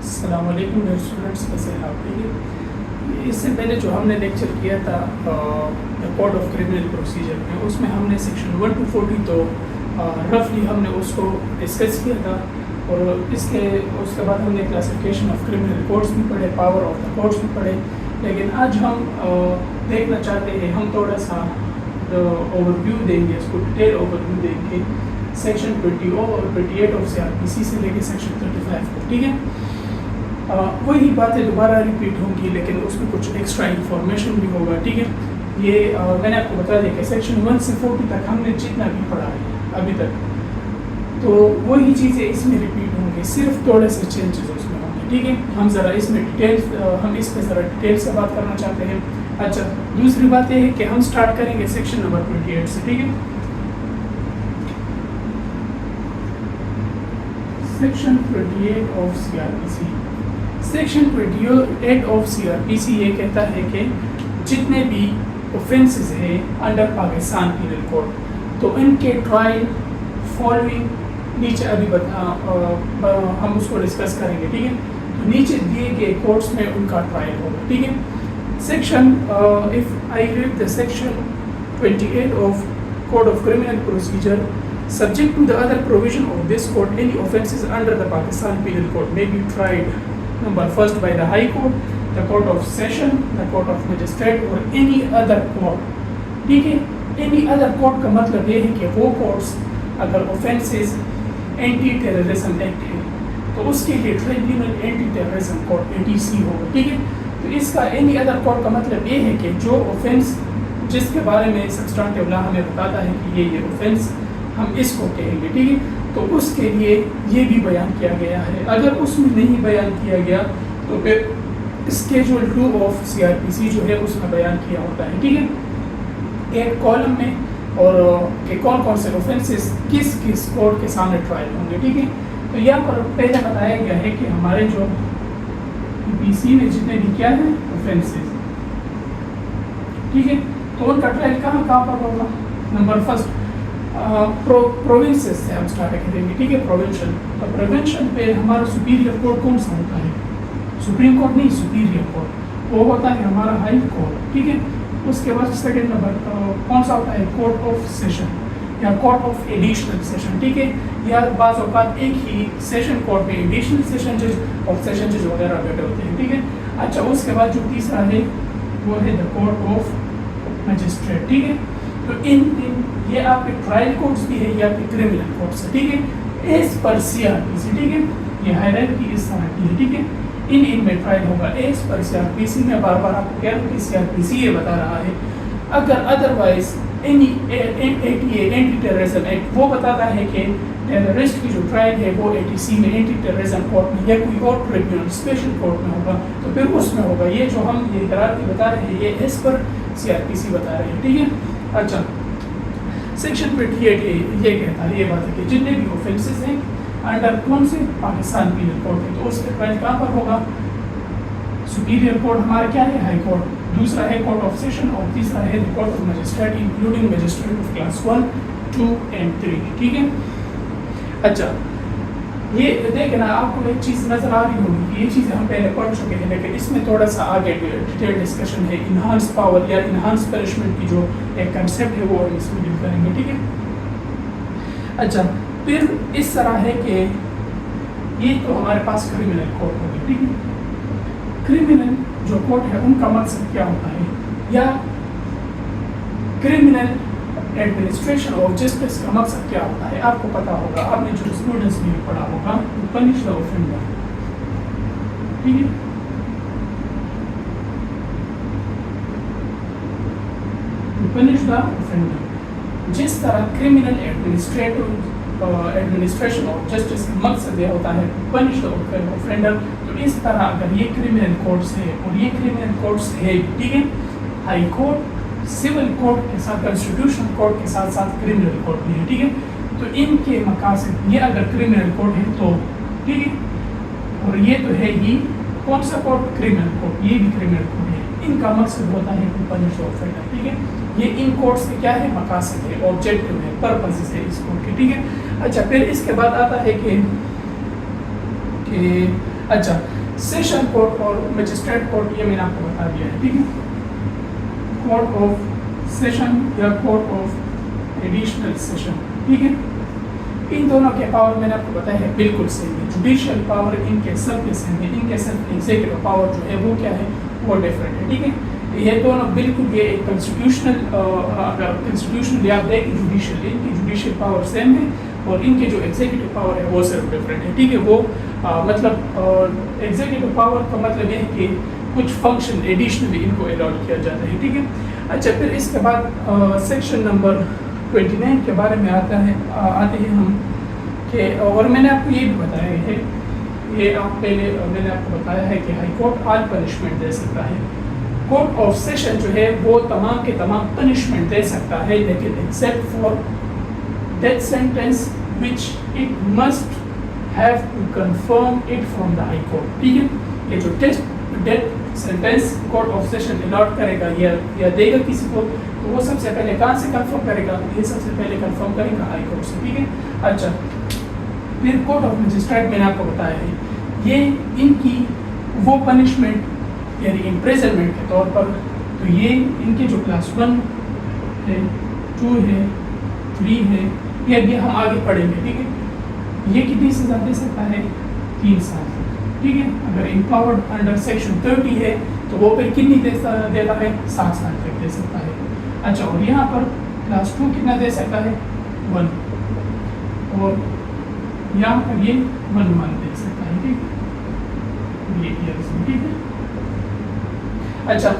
السلام علیکم dear students, کیسے ہیں آپ؟ ٹھیک ہے. اس سے پہلے جو ہم نے لیکچر کیا تھا کوڈ آف کرمنل پروسیجر میں، اس میں ہم نے سیکشن 1 to 40 تو رفلی ہم نے اس کو ڈسکس کیا تھا، اور اس کے بعد ہم نے کلاسیفیکیشن آف کرمنل کوڈس بھی پڑھے، پاور آف دا کوڈس بھی پڑھے. لیکن آج ہم دیکھنا چاہتے ہیں، ہم تھوڑا سا اوور ویو دیں گے، اس کو ڈیٹیل اوور ویو دیں گے سیکشن 20 اور 28 آف CRPC سے لے کے سیکشن 35 کو. ٹھیک ہے. وہی باتیں دوبارہ ریپیٹ ہوں گی، لیکن اس میں کچھ ایکسٹرا انفارمیشن بھی ہوگا. ٹھیک ہے. یہ میں نے آپ کو بتا دیا کہ سیکشن 1 سے 40 تک ہم نے جتنا بھی پڑھا ہے ابھی تک، تو وہی چیزیں اس میں ریپیٹ ہوں گی، صرف تھوڑے سے چینجز اس میں ہوں گے. ٹھیک ہے. ہم ذرا اس میں ہم اس پہ ذرا ڈیٹیل سے بات کرنا چاہتے ہیں. اچھا، دوسری بات یہ ہے کہ ہم سٹارٹ کریں گے سیکشن نمبر 28 سے. ٹھیک ہے. Section 28 of CRPC. Section 28 of CRPC یہ کہتا ہے کہ جتنے بھی اوفینسز ہیں انڈر پاکستان پینل کوڈ، تو ان کے ٹرائل فالوئنگ نیچے ابھی ہم اس کو ڈسکس کریں گے. ٹھیک ہے. تو نیچے دیے گئے کوڈس میں ان کا ٹرائل ہوگا. ٹھیک ہے. Section if I read the section 28 of Code of Criminal Procedure, subject to the other provision of this code, any offences under the Pakistan Penal Code may be tried, number first, by the High Court, the Court of Session, the Court of Magistrate, or any other court. ٹھیک ہے. any other court کا مطلب یہ ہے کہ وہ courts اگر offences anti terrorism act ہے تو اس کے لیے tribunal anti terrorism court ATC ہوگا. ٹھیک ہے. تو اس کا اینی ادر کورٹ کا مطلب یہ ہے کہ جو offense جس کے بارے میں سبسٹانٹیو لا ہمیں بتاتا ہے کہ یہ offense ہم اس کو کہیں گے. ٹھیک ہے. تو اس کے لیے یہ بھی بیان کیا گیا ہے. اگر اس میں نہیں بیان کیا گیا تو پھر اسکیجول 2 آف CRPC جو ہے اس میں بیان کیا ہوتا ہے. ٹھیک ہے. ایک کالم میں، اور کہ کون کون سے اوفینسز کس کس کورٹ کے سامنے ٹرائل ہوں گے. ٹھیک ہے. تو یہاں پر پہلے بتایا گیا ہے کہ ہمارے جو PC میں جتنے بھی کیا ہیں اوفینسز، ٹھیک ہے، تو ان کا ٹرائل کہاں پر ہوگا. نمبر فرسٹ پروونسز سے ہم سٹارٹ کریں گے. ٹھیک ہے. پروونشن پہ ہمارا سپیریئر کورٹ کون سا ہوتا ہے؟ سپریم کورٹ نہیں، سپیریئر کورٹ وہ ہوتا ہے ہمارا ہائی کورٹ. ٹھیک ہے. اس کے بعد سیکنڈ نمبر کون سا ہوتا ہے؟ کورٹ آف سیشن یا کورٹ آف ایڈیشنل سیشن. ٹھیک ہے. یا بعض اوقات ایک ہی سیشن کورٹ میں ایڈیشنل سیشن جج اور سیشن جج وغیرہ بیٹھے ہوتے ہیں. ٹھیک ہے. اچھا، اس کے بعد جو تیسرا ہے وہ ہے دا کورٹ آف مجسٹریٹ. ٹھیک ہے. تو یہ آپ کے ٹرائل کورٹس بھی ہے، یہ آپ کے کرمنل کورٹس ہے. ٹھیک ہے. As per CRPC. ٹھیک ہے. یہ ہائرارکی اس طرح کی ہے. ٹھیک ہے. ان میں ٹرائل ہوگا ایز پر CRPC. میں بار بار آپ کو کہہ رہا ہوں کہ CRPC یہ بتا رہا ہے. اگر ادروائز اینٹی ٹیررزم ایکٹ وہ بتاتا ہے کہ ٹیررسٹ کی جو ٹرائل ہے وہ ATC میں، اینٹی ٹیررزم کورٹ میں یا کوئی اور ٹریبیونل اسپیشل کورٹ میں ہوگا، تو پھر اس میں ہوگا. یہ جو ہم یہ ہائرارکی بتا رہے ہیں یہ ایز پر CRPC بتا رہے ہیں. ٹھیک ہے. اچھا، سیکشن 28 یہ کہتا ہے، یہ بات ہے کہ جتنے بھی اوفینسز ہیں انڈر کون سے پاکستان پینل کوڈ ہے تو اس کے ٹرائل کہاں پر ہوگا؟ سپیریئر کورٹ ہمارا کیا ہے؟ High court. دوسرا ہے کورٹ آف سیشن، اور تیسرا ہے court of magistrate including magistrate of class 1, 2 and 3. ٹھیک ہے. اچھا، یہ دیکھنا آپ کو ایک چیز نظر آ رہی ہوگی کہ یہ چیزیں ہم پہلے پڑھ چکے ہیں، لیکن اس میں تھوڑا سا آگے ڈیٹیل ڈسکشن ہے. انہانس پاور یا انہانس پنشمنٹ کی جو ایک کنسیپٹ ہے وہ ہم اس میں ڈیل کریں گے. ٹھیک ہے. اچھا، پھر اس طرح ہے کہ یہ تو ہمارے پاس کرمنل کورٹ ہوگی. ٹھیک ہے. کرمنل جو کورٹ ہے ان کا مقصد کیا ہوتا ہے، یا کرمنل ایڈمنسٹریشن آف جسٹس کا مقصد کیا ہوتا ہے؟ آپ کو پتا ہوگا، آپ نے جو اسٹوڈنٹس بھی پڑھا ہوگا، پنش دا اوفینڈر. ٹھیک ہے. پنش دا اوفینڈر. جس طرح کرمنل ایڈمنسٹریشن آف جسٹس کا مقصد یہ ہوتا ہے پنش دا اوفینڈر، تو اس طرح اگر یہ کرمنل کورٹس ہے اور یہ کرمنل کورٹس ہے، ٹھیک ہے، ہائی کورٹ سول کورٹ کے ساتھ، کنسٹیٹیوشنل کورٹ کے ساتھ ساتھ کرمنل کورٹ بھی ہے. ٹھیک ہے. تو ان کے مقاصد، یہ اگر کرمنل کورٹ ہے تو ٹھیک ہے، اور یہ تو ہے ہی کون سا کورٹ؟ Criminal court. یہ بھی کرمنل کورٹ ہے. ان کا مقصد ہوتا ہے پنش دا اوفینڈر. ٹھیک ہے. یہ ان کورٹس کے کیا ہے؟ مقاصد ہے، آبجیکٹو ہے، پرپسز ہے اس کورٹ کے. ٹھیک ہے. اچھا، پھر اس کے بعد آتا ہے کہ اچھا سیشن کورٹ اور مجسٹریٹ کورٹ یہ میں نے آپ کو بتا دیا ہے, ٹھیک ہے. کورٹ آف سیشن یا کورٹ آف ایڈیشنل سیشن, ٹھیک ہے. ان دونوں کے پاور میں نے آپ کو بتایا ہے بالکل سیم ہے. جوڈیشیل پاور ان کے سب کے سیم ہے, ان کے صرف ایگزیکٹو پاور جو ہے وہ کیا ہے, وہ ڈفرینٹ ہے, ٹھیک ہے. یہ دونوں بالکل یہ ایک کنسٹیٹیوشنل, اگر کنسٹیٹیوشنلی آپ دیکھیں جوڈیشیل, ان کی جوڈیشیل پاور سیم ہے اور ان کے جو ایگزیکٹو پاور ہے وہ صرف ڈفرینٹ ہے, ٹھیک ہے. وہ مطلب ایگزیکٹو پاور کا مطلب یہ ہے کہ کچھ فنکشن ایڈیشنلی ان کو الاٹ کیا جاتا ہے, ٹھیک ہے. اچھا پھر اس کے بعد سیکشن نمبر 29 کے بارے میں آتے ہیں ہم کہ, اور میں نے آپ کو یہ بھی بتایا ہے, یہ آپ پہلے میں نے آپ کو بتایا ہے کہ ہائی کورٹ آل پنشمنٹ دے سکتا ہے. کورٹ آف سیشن جو ہے وہ تمام کے تمام پنشمنٹ دے سکتا ہے, لیکن except for death sentence which it must have to confirm it from the high court, ٹھیک ہے. یہ جو death sentence court of session allot کرے گا یا دے گا کسی کو, تو وہ سب سے پہلے کہاں سے کنفرم کرے گا, یہ سب سے پہلے کنفرم کرے گا ہائی کورٹ سے, ٹھیک ہے. اچھا پھر کورٹ آف مجسٹریٹ میں نے آپ کو بتایا ہے, یہ ان کی وہ پنشمنٹ یعنی امپریزنمنٹ کے طور پر, تو یہ ان کے جو کلاس 1 ہے, 2 ہے, 3 ہے, یہ ابھی ہم آگے پڑھیں گے, ٹھیک ہے. یہ کتنی سزا دے سکتا ہے, 3 سال, ٹھیک ہے. اگر امپاورڈ انڈر سیکشن 30 ہے تو وہ پھر کتنی دیتا ہے, 7 سال تک دے سکتا ہے. اچھا اور یہاں پر کلاس 2 کتنا دے سکتا ہے, 1, اور یہاں پر یہ 1 منتھ دے سکتا ہے, ٹھیک ہے, 8 ایئرس میں, ٹھیک ہے. اچھا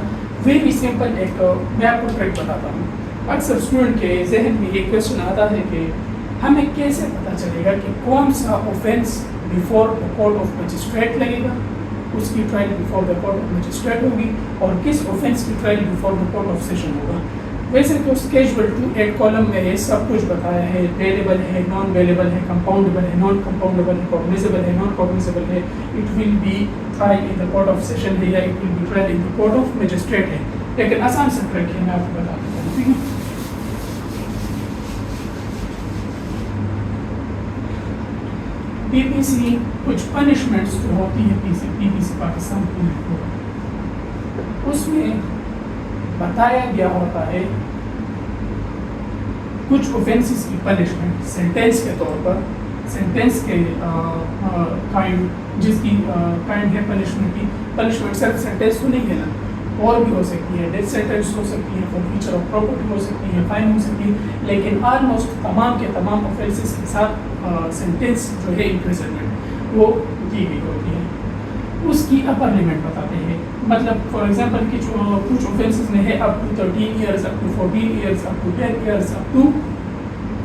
ویری سمپل ایک میں آپ کو ٹرک بتاتا ہوں. اکثر اسٹوڈنٹ کے ذہن میں یہ کویشچن آتا ہے کہ ہمیں کیسے پتہ چلے گا کہ کون سا offence before the court of magistrate لگے گا, اس کی trial before the court of magistrate ہوگی, اور کس اوفینس کی trial before the court of session ہوگا. ویسے تو اسکیجول 2.8 کالم میں یہ سب کچھ بتایا ہے, ویلیبل ہے, نان ویلیبل ہے, کمپاؤنڈیبل ہے, نان کمپاؤنڈیبل ہے, کوگنیزیبل ہے, نان کوگنیزیبل ہے, it will be trial in the court of session ہے یا it will be trial in the court of magistrate ہے. لیکن آسان سے ٹرک ہے, میں آپ کو بتا دیتا ہوں, ٹھیک ہے. پی پی سی کچھ پنشمنٹس جو ہوتی ہے پی پی سی پاکستان پولیس کو, اس میں بتایا گیا ہوتا ہے کچھ اوفینسز کی پنشمنٹ سینٹینس کے طور پر, سینٹینس کے کائنڈ جس کی کائنڈ ہے پنشمنٹ کی. پنشمنٹ صرف سینٹینس تو نہیں ہے نا, اور بھی ہو سکتی ہے, ڈیتھ سینٹینس ہو سکتی ہے, فارفیچر آف پراپرٹی ہو سکتی ہے, فائن ہو سکتی ہے, لیکن آلموسٹ تمام کے تمام اوفینسز کے ساتھ سینٹینس جو ہے امپریزنمنٹ وہ دی گئی ہوتی ہے. اس کی اپر لمٹ بتاتے ہیں, مطلب فار ایگزامپل کہ جو کچھ اوفینسز میں ہے up to 13 years, up to 14 years, up to 10 years, up to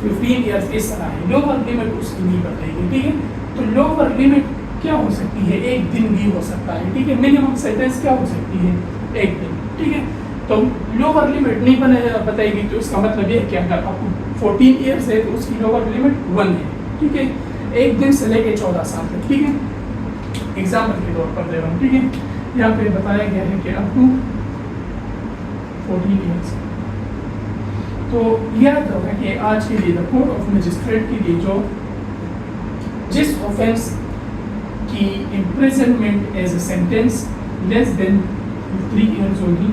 15 years, اس طرح ہے. لوور لمٹ اس کی نہیں بتائی گئی, ٹھیک ہے. تو لوور لمٹ کیا ہو سکتی ہے, 1 دن بھی ہو سکتا ہے, ٹھیک ہے. منیمم سینٹینس کیا ہو سکتی ہے, 1 دن, ٹھیک ہے. تو لوور لمٹ نہیں بتائی گئی تو اس کا مطلب یہ ہے کہ اگر آپ کو 14 ایئرس ہے تو اس کی لوور لمٹ 1 ہے, ٹھیک ہے. 1 دن سے لے کے 14 سال تک, ٹھیک ہے. ایگزامپل کے طور پر دے رہا ہوں, ٹھیک ہے. یہاں پہ بتایا گیا ہے کہ اپ ٹو 14 ایئرس. تو یاد رکھا کہ آج کے لیے دا کورٹ آف مجسٹریٹ کے لیے جو جس اوفینس کی imprisonment is a sentence less than 3 years ہوگی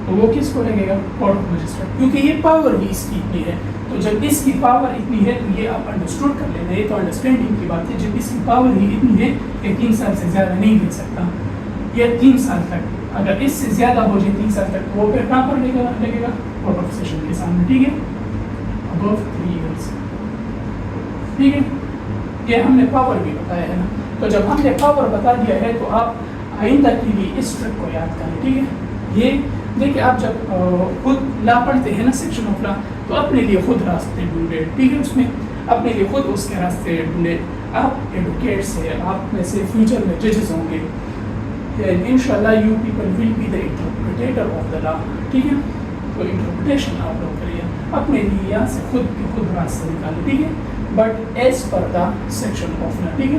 تو وہ کس کو لگے گا, کورٹ آف مجسٹریٹ, کیونکہ یہ پاور بھی اس کی اتنی ہے. تو جب اس کی پاور اتنی ہے تو یہ آپ انڈرسٹوڈ کر لینا, یہ تو انڈرسٹینڈنگ کی بات ہے. جب اس کی پاور ہی اتنی ہے کہ 3 سال سے زیادہ نہیں دے سکتا, یا 3 سال تک, اگر اس سے زیادہ ہو جائے 3 سال تک, وہ پھر کہاں پر لگے گا, کورٹ آف سیشن کے سامنے, ٹھیک ہے. ابو 3 ایئرس, ٹھیک ہے. یہ ہم نے پاور بھی بتایا ہے نا. تو جب ہم نے پاور بتا دیا ہے تو آپ آئندہ کے لیے اس ٹرک کو یاد کریں, ٹھیک ہے. یہ دیکھیں آپ جب خود لا پڑھتے ہیں نا, سیکشن آف لا, تو اپنے لیے خود راستے ڈھونڈے, ٹھیک ہے. اس میں اپنے لیے خود اس کے راستے ڈھونڈے. آپ ایڈوکیٹس ہیں, آپ میں سے فیوچر میں ججز ہوں گے, انشاءاللہ you people will be the interpreter of the law, ٹھیک ہے. تو انٹرپریٹیشن آپ لوگ کریے, اپنے لیے یہاں سے خود راستے نکالے, ٹھیک ہے. But as per the section of law, ٹھیک ہے.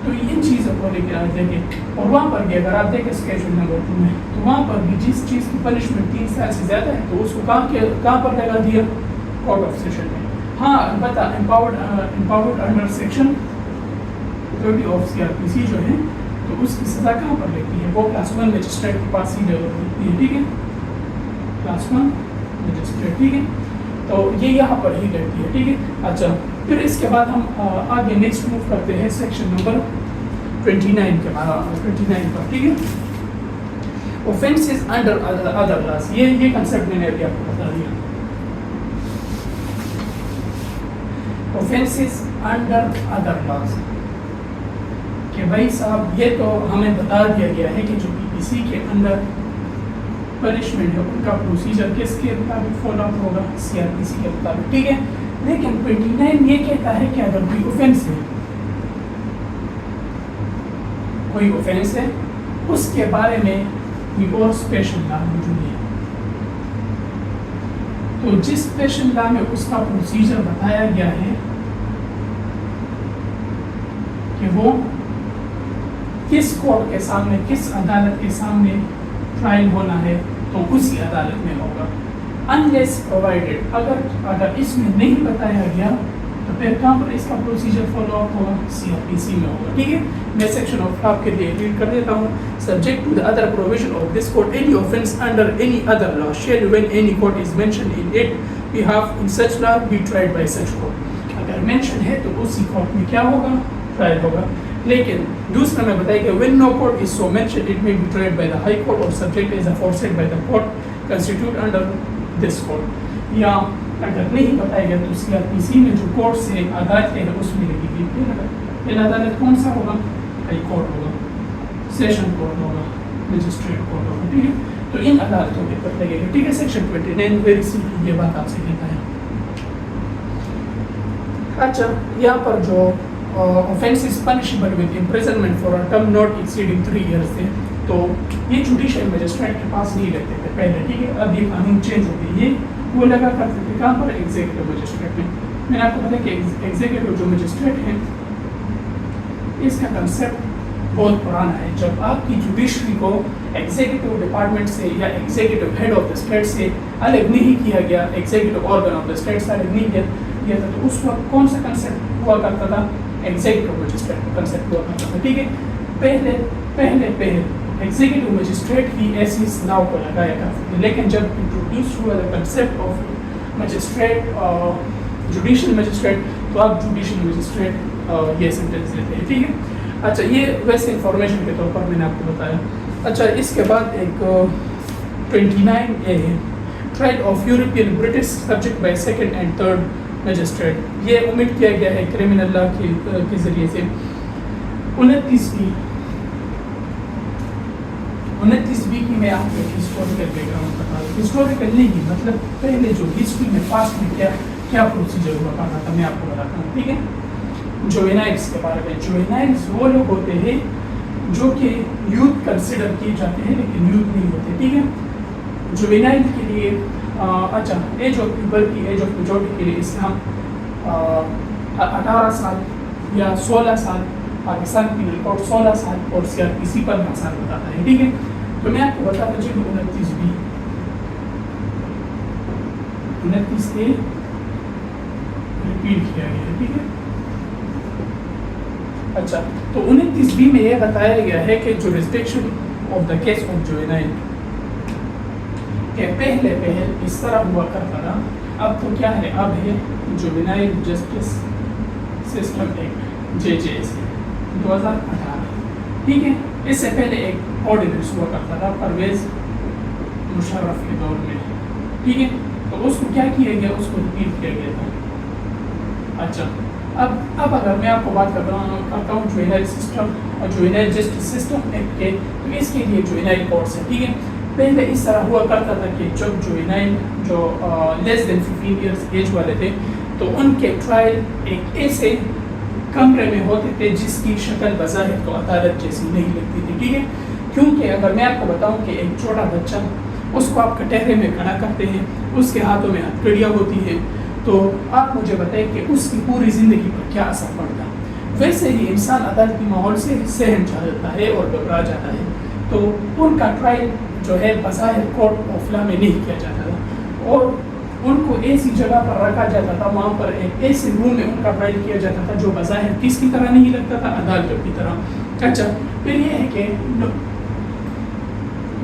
تو ان چیزوں کو لے کے آج دیکھیں. اور وہاں پر بھی اگر آپ دیکھیں اسکیجول نمبر 2 میں, تو وہاں پر بھی جس چیز کی پنشمنٹ 3 سال سے زیادہ ہے تو اس کو کہاں پر لگا دیا, کورٹ آف سیشن میں. ہاں البتہ empowered under section 30 of CRPC جو ہے تو اس کی سزا کہاں پر لگتی ہے؟ وہ کلاس 1 مجسٹریٹ کے پاس ہی لگتی ہے. ٹھیک ہے, کلاس 1 مجسٹریٹ. ٹھیک ہے, تو یہ یہاں پر ہی لگتی ہے. ٹھیک ہے. اچھا, پھر اس کے بعد ہم آگے نیکسٹ موو کرتے ہیں سیکشن نمبر 29 کے بعد 29 پر. ٹھیک ہے, offenses under other laws. یہ کنسیپٹ میں نے ابھی آپ کو بتا دیا. offenses under other laws کہ بھائی صاحب یہ تو ہمیں بتا دیا گیا ہے کہ جو PPC کے اندر پنشمنٹ ہے ان کا پروسیجر کس کے مطابق فالو اپ ہوگا؟ CRPC کے مطابق. ٹھیک ہے, لیکن 29 یہ کہتا ہے کہ اگر کوئی اوفینس ہے, کوئی اوفینس ہے, اس کے بارے میں کوئی اور اسپیشل لا موجود ہے, تو جس اسپیشل لا میں اس کا پروسیجر بتایا گیا ہے کہ وہ کس کورٹ کے سامنے, کس عدالت کے سامنے ٹرائل ہونا ہے, تو اسی عدالت میں ہوگا. انلیس پرووائڈیڈ, اگر اس میں نہیں بتایا گیا تو پھر کہاں پر اس کا پروسیجر فالو اپ ہوگا؟ CRPC میں ہوگا. ٹھیک ہے, میں سیکشن آف آپ کے لیے ریڈ کر دیتا ہوں. Subject to the other provision of this code any offense under any other law shall when any court is mentioned in it behalf in such law be tried by such court. اگر mention ہے تو اسی court میں کیا ہوگا؟ Trial ہوگا. لیکن دوسرا میں بتایا کہ when no court is so mentioned it may be tried by the high court or subject as aforesaid by the court constituted under this court. یا اگر نہیں بتایا گیا تو CRPC میں جو کورٹ سے عدالت ہے اس میں لگے گی. پھر عدالت کون سا ہوگا؟ ہائی کورٹ ہوگا, سیشن کورٹ ہوگا, مجسٹریٹ کورٹ ہوگا. ٹھیک ہے, تو ان عدالتوں کے پر لگے گا. ٹھیک ہے, سیکشن 29 ویری سمپل یہ بات آپ سے کہتا ہے. اچھا, یہاں پر جو offense is punishable with imprisonment for a term not exceeding 3 years تھے, تو یہ جوڈیشل مجسٹریٹ کے پاس نہیں رہتے تھے پہلے. ٹھیک ہے, اب یہ قانون چینج ہو گئی. یہ وہ لگا کرتے تھے کہاں پر؟ ایگزیکٹو مجسٹریٹ میں. میں نے آپ کو بتایا کہ ایگزیکٹو جو مجسٹریٹ ہیں اس کا کنسیپٹ بہت پرانا ہے. جب آپ کی جوڈیشری کو ایگزیکٹو ڈپارٹمنٹ سے یا executive head of the state سے الگ نہیں کیا گیا, executive organ of the state سے الگ نہیں کیا تھا, تو اس وقت کون سا کنسیپٹ ہوا کرتا تھا؟ ایگزیکٹو مجسٹریٹ کا کنسیپٹ ہوا کرتا تھا. ٹھیک ہے, پہلے ایگزیکٹو مجسٹریٹ ہی ایسی لاء کو لگایا کرتے تھے, لیکن جب انٹروڈیوس ہوا the concept of magistrate, judicial magistrate, تو آپ جوڈیشل مجسٹریٹ یہ سینٹینس لیتے ہیں. ٹھیک ہے, اچھا, یہ ویسے انفارمیشن کے طور پر میں نے آپ کو بتایا. اچھا, اس کے بعد ایک 29 اے ہے, trial of European British subject by second and third magistrate. یہ امٹ کیا گیا ہے کرمنل لا کے ذریعے سے. 29 کی میں آپ کو ہسٹوریکل بیک گراؤنڈ بتا دوں. ہسٹوریکل نہیں, مطلب پہلے جو ہسٹری میں پاسٹ میں کیا پروسیجر ہوا کرتا تھا میں آپ کو بتاتا ہوں. ٹھیک ہے, جوینائلس کے بارے میں. جوینائلس وہ لوگ ہوتے ہیں جو کہ یوتھ کنسیڈر کیے جاتے ہیں لیکن یوتھ نہیں ہوتے. ٹھیک ہے, جوینائل کے لیے اچھا, ایج آف پیپل کی ایج آف میجورٹی کے لیے اسلام 18 سال یا 16 سال, پاکستان پینل کوڈ 16 سال اور CRPC 15 سال بتاتا ہے. ٹھیک ہے, تو میں آپ کو بتاتا چلوں 29 اے ریپیٹ کیا گیا ہے. ٹھیک ہے, اچھا, تو 29 بی میں یہ بتایا گیا ہے کہ jurisdiction of the case of juvenile کہ پہلے اس طرح ہوا کرتا تھا. اب تو کیا ہے, اب ہے juvenile justice system act JJS 2018. ٹھیک ہے, اس سے پہلے ایک آرڈیننس ہوا کرتا تھا پرویز مشرف کے دور میں. ٹھیک ہے, تو اس کو کیا کیا گیا, اس کو ریپیٹ کیا گیا تھا. اچھا, اب اگر میں آپ کو بات کرتا ہوں جوینائل سسٹم اور جوینائل جسٹس سسٹم ایکٹ کے, تو اس کے لیے جوینائل کورٹس ہے. ٹھیک ہے, پہلے اس طرح ہوا کرتا تھا کہ جب جوینائل جو لیس دین 15 ایئرس ایج والے تھے تو ان کے ٹرائل ایک ایسے کمرے میں ہوتے تھے جس کی شکل بظاہر تو عدالت جیسی نہیں لگتی تھی. ٹھیک ہے, کیونکہ اگر میں آپ کو بتاؤں کہ ایک چھوٹا بچہ, اس کو آپ کٹہرے میں کھڑا کرتے ہیں, اس کے ہاتھوں میں ہتھکڑیاں ہوتی ہیں, تو آپ مجھے بتائیں کہ اس کی پوری زندگی پر کیا اثر پڑتا ہے. ویسے ہی انسان عدالتی ماحول سے سہم جاتا ہے اور گھبرا جاتا ہے, تو ان کا ٹرائل جو ہے بظاہر کورٹ آف لا میں نہیں کیا جاتا تھا, اور ان کو ایسی جگہ پر رکھا جاتا تھا, وہاں پر ایک ایسے روم میں ان کا ٹرائل کیا جاتا تھا جو بظاہر کس کی طرح نہیں لگتا تھا, عدالتوں کی طرح. اچھا, پھر یہ ہے کہ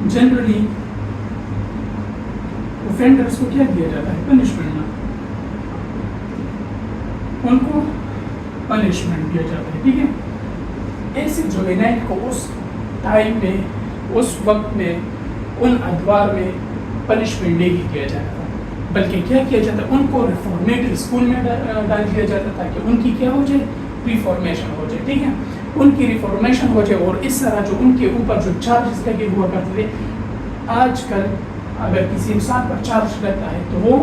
جنرلی اوفینڈرز کو کیا دیا جاتا ہے, پنشمنٹ. ان کو پنشمنٹ دیا جاتا ہے, ٹھیک ہے. ایسے جوینائل کو اس ٹائم میں, اس وقت میں, ان ادوار میں پنشمنٹ نہیں دیا جاتا تھا, بلکہ کیا کیا جاتا, ان کو ریفارمیٹری اسکول میں ڈال دیا جاتا تھا کہ ان کی کیا ہو جائے, ریفارمیشن ہو جائے, ٹھیک ہے. ان کی ریفارمیشن ہو جائے, اور اس طرح جو ان کے اوپر جو چارجز لگے ہوا کرتے تھے, آج کل اگر کسی انسان پر چارج لگتا ہے تو وہ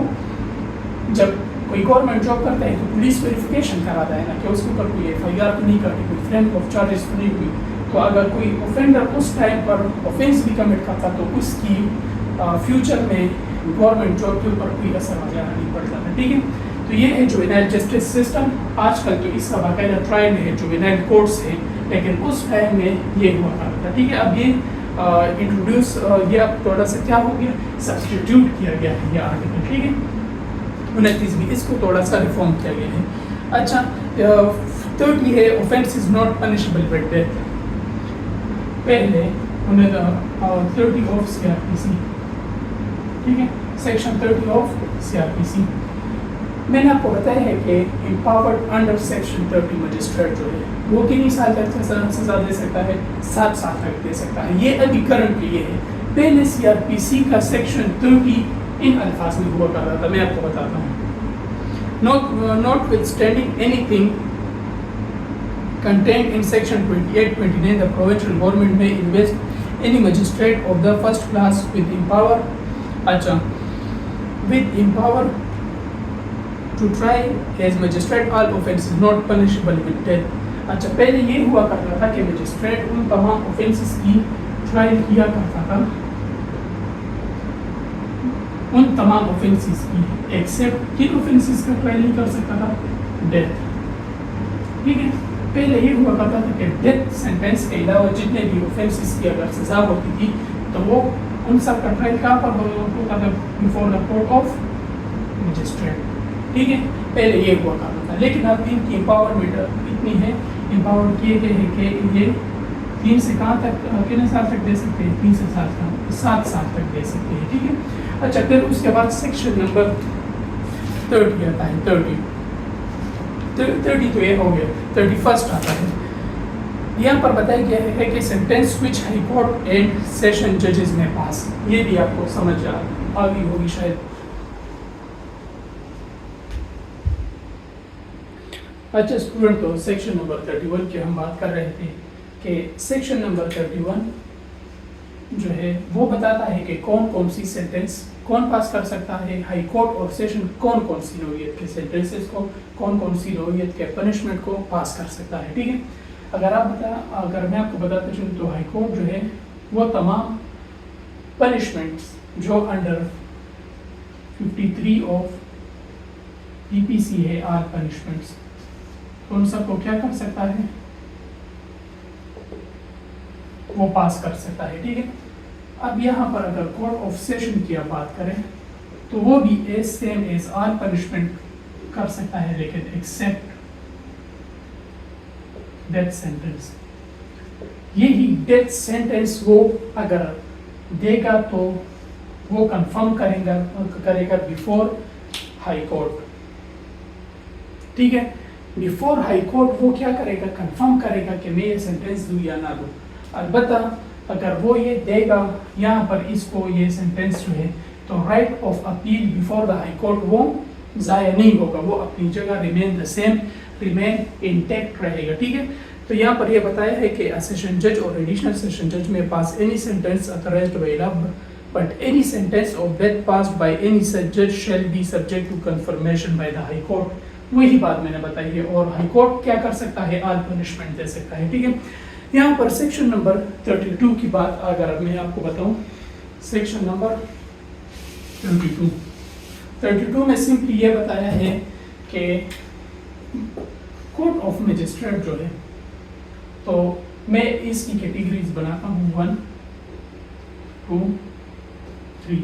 جب کوئی گورنمنٹ جاب کرتا ہے تو پولیس ویریفیکیشن کراتا ہے نا, کہ اس کے اوپر کوئی ایف آئی آر تو نہیں کرتی, کوئی فریم آف چارجز تو نہیں ہوئی. تو اگر کوئی اوفینڈر اس ٹائم پر اوفینس بھی کمٹ کرتا تو اس کی فیوچر میں گورنمنٹ جاب کے اوپر کوئی اثر وغیرہ نہیں پڑتا تھا, ٹھیک ہے. تو یہ ہے جوینائل جسٹس سسٹم. آج کل تو اس کا باقاعدہ ٹرائل ہے, جوینائل کورٹس ہے, لیکن اس ٹائم میں یہ ہوا کرتا تھا, ٹھیک ہے. اب یہ انٹروڈیوس, یہ اب تھوڑا سا کیا ہو گیا, سبسٹیٹیوٹ کیا گیا ہے یہ آرٹیکل, ٹھیک ہے. 29 بھی اس کو تھوڑا سا ریفارم کیا گیا ہے. اچھا, 30 ہے offense is not punishable with death. پہلے 30 of C R P C, ٹھیک ہے, section 30 of C R P C. میں نے آپ کو بتایا ہے کہ امپاورڈ انڈر سیکشن 30 مجسٹریٹ جو ہے وہ کتنی سال تک سزا دے سکتا ہے, 7 سال تک دے سکتا ہے. یہ ابھی کرنٹ یہ ہے. پہلے سی آر پی سی کا سیکشن 30 ان الفاظ میں ہوا کرتا تھا, میں آپ کو بتاتا ہوں. Notwithstanding anything contained in section 28-29, the provincial government may invest any magistrate of the first class with empower to try as magistrate all offences not punishable with death. اچھا, پہلے یہ ہوا کرتا تھا کہ مجسٹریٹ ان تمام اوفینسز کی ٹرائل کیا کرتا تھا, ان تمام اوفینسز کی, ایکسیپٹ کن اوفینسز کا ٹرائل نہیں کر سکتا تھا, ڈیتھ, ٹھیک ہے. پہلے یہ ہوا کرتا تھا کہ ڈیتھ سینٹینس کے علاوہ جتنے بھی اوفینسز کی اگر سزا ہوتی تھی تو وہ ان سب کا ٹرائل کہاں پر ہوتا تھا, before the court of magistrate, ٹھیک ہے. پہلے یہ ہوا کرتا تھا, لیکن اب ان کی امپاورمنٹ اتنی ہے, امپاور کیے گئے ہیں کہ یہ 3 سے کہاں تک, کتنے سال تک دے سکتے ہیں, 3 سے 7 سال تک دے سکتے ہیں, ٹھیک ہے. اچھا, پھر اس کے بعد سیکشن نمبر 30 آتا ہے. 30 تو یہ ہو گیا, 31 آتا ہے. یہاں پر بتایا گیا ہے کہ sentence which high court and session ججز میں پاس, یہ بھی آپ کو سمجھ آ گئی ہوگی شاید. اچھا اسٹوڈنٹ, تو سیکشن نمبر 31 کی ہم بات کر رہے تھے کہ سیکشن نمبر 31 جو ہے وہ بتاتا ہے کہ کون کون سی سینٹینس کون پاس کر سکتا ہے, ہائی کورٹ اور سیشن کون کون سی نوعیت کے سینٹینسز کو, کون کون سی نوعیت کے پنشمنٹ کو پاس کر سکتا ہے, ٹھیک ہے. اگر میں آپ کو بتاتا چلوں تو ہائی کورٹ جو ہے وہ تمام پنشمنٹس جو انڈر 53 آف پی پی سی ہے, آل پنشمنٹس, ان سب کو کیا کر سکتا ہے, وہ پاس کر سکتا ہے, ٹھیک ہے. اب یہاں پر اگر کورٹ آف سیشن کی آپ بات کریں تو وہ بھی ایز سیم ایز آل پنشمنٹ کر سکتا ہے, لیکن ایکسیپٹ ڈیتھ سینٹینس. یہی ڈیتھ سینٹینس وہ اگر دے گا تو وہ کنفرم کرے گا بیفور ہائی کورٹ, ٹھیک ہے. بیفور ہائی کورٹ وہ کیا کرے گا, کنفرم کرے گا کہ میں یہ سینٹینس دوں یا نہ دوں. البتہ اگر وہ یہ دے گا یہاں پر اس کو یہ سینٹینس جو ہے تو right of appeal before the high court وہ ضائع نہیں ہوگا, وہ اپنی جگہ remain the same, remain intact رہے گا, ٹھیک ہے. تو یہاں پر یہ بتایا ہے کہ سیشن جج اور ایڈیشنل سیشن جج میں پاس any sentence authorised by law but any sentence of death passed by any such جج shall be subject to confirmation by the high court. وہی بات میں نے بتائی ہے, اور ہائی کورٹ کیا کر سکتا ہے, آل پنشمنٹ دے سکتا ہے, ٹھیک ہے. یہاں پر سیکشن نمبر 32 کی بات اگر میں آپ کو بتاؤں, سیکشن نمبر 32 میں سمپلی یہ بتایا ہے کہ کورٹ آف مجسٹریٹ جو ہے تو میں اس کی کیٹیگریز بناتا ہوں 1 2 3.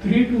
3 to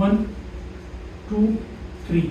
1, 2, 3।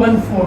1/4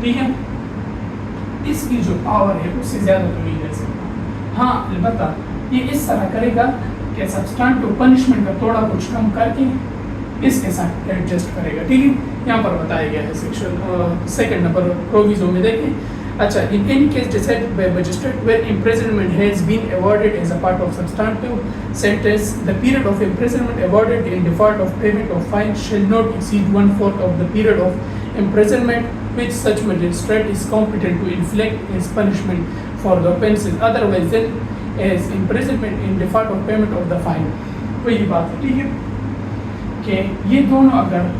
ٹھیک ہے. اس کی جو پاور ہے اس سے زیادہ تو نہیں دے سکتا. ہاں البتہ یہ اس طرح کرے گا کہ سبسٹانٹو پنشمنٹ کا تھوڑا کچھ کم کر کے اس کے ساتھ ایڈجسٹ کرے گا. ٹھیک ہے, یہاں پر بتایا گیا ہے سیکشن سیکنڈ نمبر پروویزو میں دیکھیں. اچھا, in any case decided by magistrate where imprisonment has been awarded as a part of substantive sentence, the period of imprisonment awarded in default of payment of fine shall not exceed 1/4 of the period of imprisonment which such magistrate is competent to inflict as punishment for the offences otherwise than as imprisonment in default of payment of the fine. وہی بات ہے. ٹھیک ہے کہ یہ دونوں اگر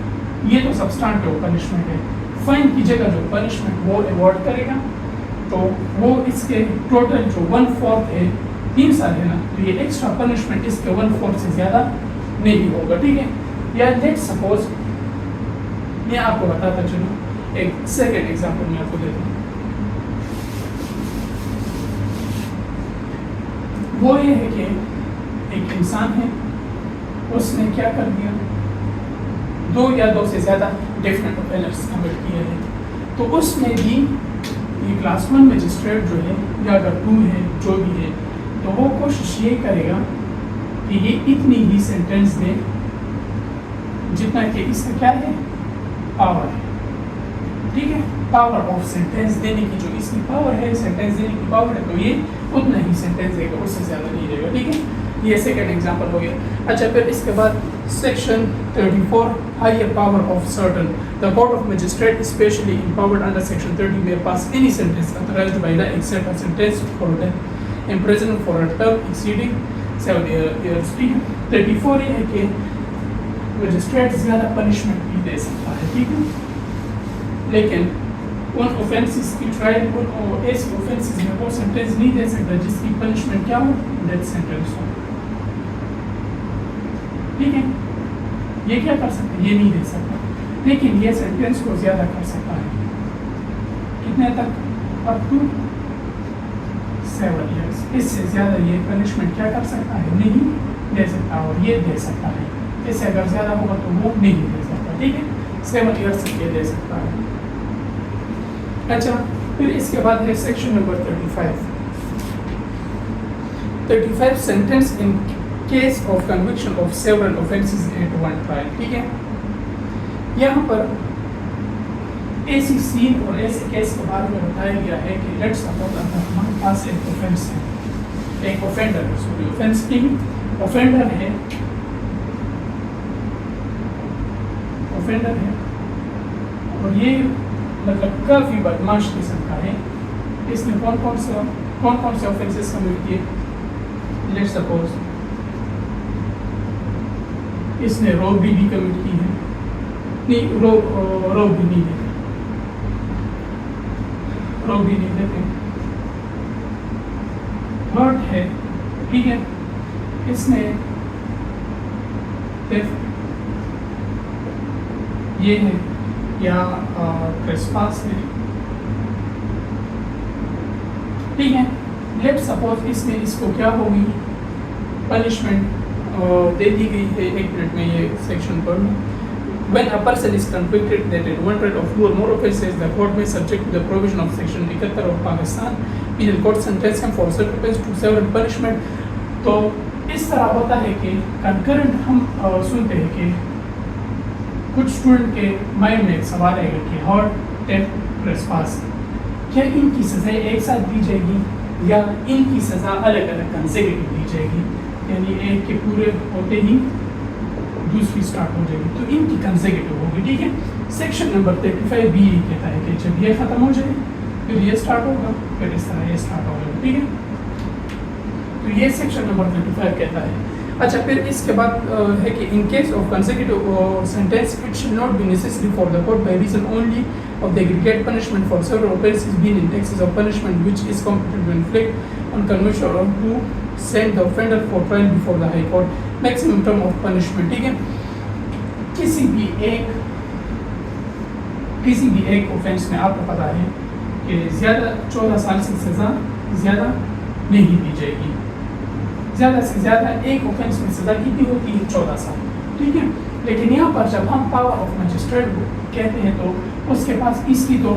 یہ تو سبسٹانٹیو پنشمنٹ ہے, فائن کی جگہ جو پنشمنٹ وہ ایوارڈ کرے گا تو وہ اس کے ٹوٹل جو 1/4 ہے 3 سال ہے نا, تو یہ ایکسٹرا پنشمنٹ اس کے 1/4 سے زیادہ نہیں ہوگا. ٹھیک ہے, یا لیٹ سپوز میں آپ کو بتاتا چلوں, ایک سیکنڈ ایگزامپل میں آپ کو دیتا ہوں. وہ یہ ہے کہ ایک انسان ہے, اس نے کیا کر دیا, 2 یا 2 سے زیادہ ڈفرینٹ اوفینسز کمٹ کیے ہیں. تو اس میں بھی یہ کلاس 1 مجسٹریٹ جو ہے یا اگر 2 ہے جو بھی ہے, تو وہ کوشش یہ کرے گا کہ یہ اتنی ہی سینٹینس دے جتنا کہ اس کا کیا ہے, پاور ہے. ٹھیک ہے, پاور آف سینٹینس دینے کی جو اس کی پاور ہے, سینٹینس دینے کی پاور ہے, تو یہ اتنا ہی سینٹینس دے گا, اس سے زیادہ نہیں دے گا. ٹھیک ہے, یہ سیکنڈ ایگزامپل ہو گیا. اچھا, پھر اس کے بعد section 34 higher power of certain. The court of magistrate is specially empowered under section 30 may pass any sentence authorized by law except a sentence for death imprisonment for a term exceeding 7 years. 34 یہ ہے کہ magistrate زیادہ punishment بھی دے سکتا ہے. ٹھیک ہے, لیکن ان اوفینسز کی ٹرائل, ان ایسے اوفینسز میں وہ سینٹینس نہیں دے سکتا جس کی پنشمنٹ کیا ہو, ڈیتھ سینٹینس ہو. ٹھیک ہے, یہ کیا کر سکتا ہے, یہ نہیں دے سکتا, لیکن یہ سینٹینس کو زیادہ کر سکتا ہے. کتنے تک, اپ ٹو 7 ایئرس. اس سے زیادہ یہ پنشمنٹ کیا کر سکتا ہے, نہیں دے سکتا, اور یہ دے سکتا ہے. اس سے اگر زیادہ ہوگا تو وہ نہیں دے سکتا. ٹھیک ہے, 7 ایئرس تک یہ دے سکتا ہے. اچھا, پھر اس کے بعد ہے section number 35 sentence in case of conviction of several offences at one trial. ٹھیک ہے, یہاں پر ایسی سین اور ایسے کیس کے بارے میں بتایا گیا ہے کہ لیٹس سپوز اگر ہمارے پاس ایک اوفینس ہے, ایک اوفینڈر ہے, سوری اوفینس کی اوفینڈر ہے, اور یہ مطلب کافی بدماش قسم کا ہے. اس نے کون کون سے اوفینسز کمٹ کیے, لیٹس سپوز اس نے روبری بھی کمٹ کی ہے, نہیں روبری نہیں دیتے, روبری نہیں دیتے, ہرٹ ہے. ٹھیک ہے, اس نے یہ ہے یا ٹریسپاس ہے. ٹھیک ہے, لیٹ سپوز اس میں اس کو کیا ہوگی, پنشمنٹ دے دی گئی ہے. 1 منٹ میں یہ سیکشن پڑھ لوں. When a person is convicted that in 100 or 2 or more offences, the court may subject to the provision of section 71 of Pakistan Penal Code sentence him for self-defense to several punishment. تو اس طرح ہوتا ہے کہ concurrent ہم سنتے ہیں کہ کچھ اسٹوڈنٹ کے مائنڈ میں ایک سوال ہے کہ ہارٹ ٹیپ ٹریسپاس, کیا ان کی سزائیں ایک ساتھ دی جائے گی یا ان کی سزا الگ الگ کنسیکیٹو دی جائے گی, یعنی ایک کے پورے ہوتے ہی دوسری سٹارٹ ہو جائے گی, تو ان کی کنسیکیٹو ہوگی. ٹھیک ہے, سیکشن نمبر 35 بھی کہتا ہے کہ جب یہ ختم ہو جائے پھر یہ سٹارٹ ہوگا, پھر اس طرح یہ سٹارٹ ہوگا. ٹھیک ہے, تو یہ سیکشن نمبر 35 کہتا ہے. اچھا, پھر اس کے بعد ہے کہ in case of consecutive sentence it shall not be necessary for the court by reason only of the aggregate punishment for several offences being in excess of punishment which is competent to inflict on conviction or to send the offender for trial before the high court. Maximum term of punishment. ٹھیک ہے, کسی بھی ایک offense میں آپ کو پتا ہے کہ زیادہ 14 سال سے سزا زیادہ نہیں دی جائے گی. زیادہ سے زیادہ ایک offense میں سزا کتنی ہوتی ہے, 14 سال. ٹھیک ہے, لیکن یہاں پر جب ہم پاور آف مجسٹریٹ کو کہتے ہیں تو اس کے پاس اس کی تو